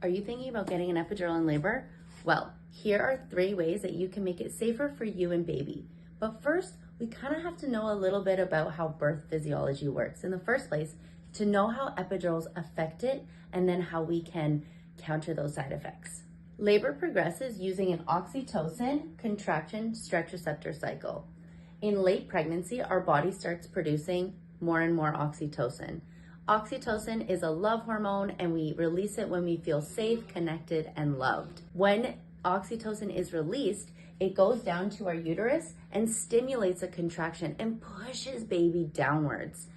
Are you thinking about getting an epidural in labor? Well, here are 3 ways that you can make it safer for you and baby. But first, we kind of have to know a little bit about how birth physiology works. In the first place, to know how epidurals affect it and then how we can counter those side effects. Labor progresses using an oxytocin, contraction, stretch receptor cycle. In late pregnancy, our body starts producing more and more oxytocin. Oxytocin is a love hormone and we release it when we feel safe, connected, and loved. When oxytocin is released, it goes down to our uterus and stimulates a contraction and pushes baby downwards.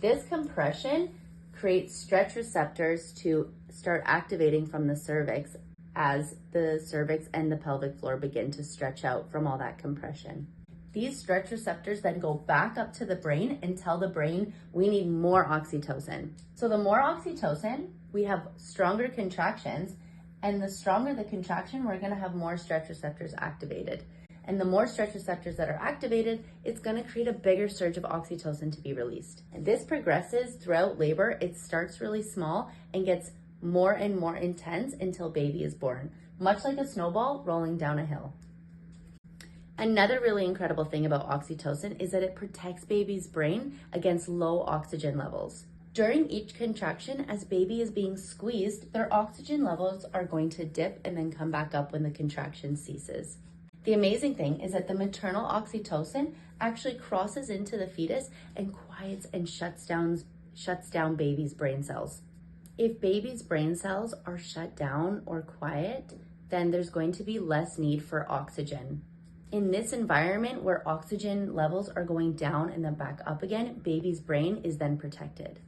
This compression creates stretch receptors to start activating from the cervix as the cervix and the pelvic floor begin to stretch out from all that compression. These stretch receptors then go back up to the brain and tell the brain we need more oxytocin. So the more oxytocin, we have stronger contractions, and the stronger the contraction, we're gonna have more stretch receptors activated. And the more stretch receptors that are activated, it's gonna create a bigger surge of oxytocin to be released. And this progresses throughout labor. It starts really small and gets more and more intense until baby is born, much like a snowball rolling down a hill. Another really incredible thing about oxytocin is that it protects baby's brain against low oxygen levels. During each contraction, as baby is being squeezed, their oxygen levels are going to dip and then come back up when the contraction ceases. The amazing thing is that the maternal oxytocin actually crosses into the fetus and quiets and shuts down baby's brain cells. If baby's brain cells are shut down or quiet, then there's going to be less need for oxygen. In this environment where oxygen levels are going down and then back up again, baby's brain is then protected.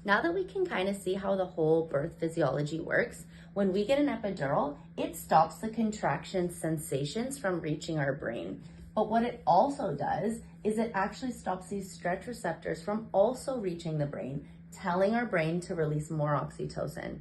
Now that we can kind of see how the whole birth physiology works, when we get an epidural, it stops the contraction sensations from reaching our brain. But what it also does is it actually stops these stretch receptors from also reaching the brain, telling our brain to release more oxytocin.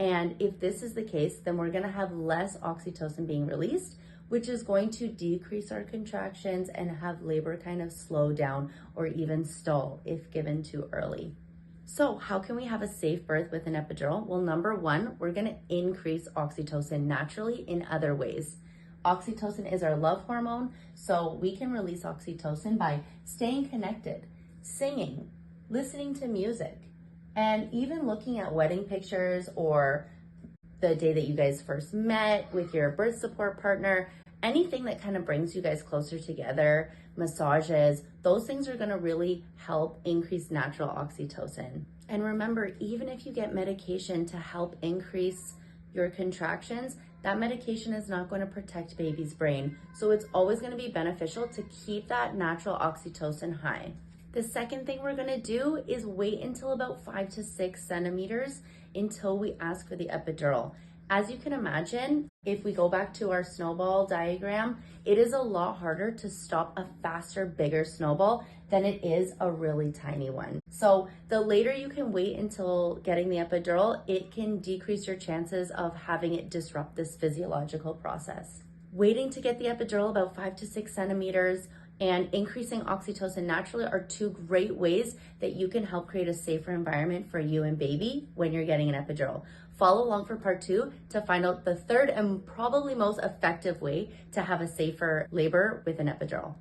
And if this is the case, then we're gonna have less oxytocin being released, which is going to decrease our contractions and have labor kind of slow down or even stall if given too early. So how can we have a safe birth with an epidural? Well, number 1, we're gonna increase oxytocin naturally in other ways. Oxytocin is our love hormone, so we can release oxytocin by staying connected, singing, listening to music, and even looking at wedding pictures or the day that you guys first met with your birth support partner, anything that kind of brings you guys closer together, massages, those things are gonna really help increase natural oxytocin. And remember, even if you get medication to help increase your contractions, that medication is not going to protect baby's brain. So it's always gonna be beneficial to keep that natural oxytocin high. The second thing we're gonna do is wait until about 5 to 6 centimeters until we ask for the epidural. As you can imagine, if we go back to our snowball diagram, it is a lot harder to stop a faster, bigger snowball than it is a really tiny one. So the later you can wait until getting the epidural, it can decrease your chances of having it disrupt this physiological process. Waiting to get the epidural about 5 to 6 centimeters and increasing oxytocin naturally are 2 great ways that you can help create a safer environment for you and baby when you're getting an epidural. Follow along for part 2 to find out the third and probably most effective way to have a safer labor with an epidural.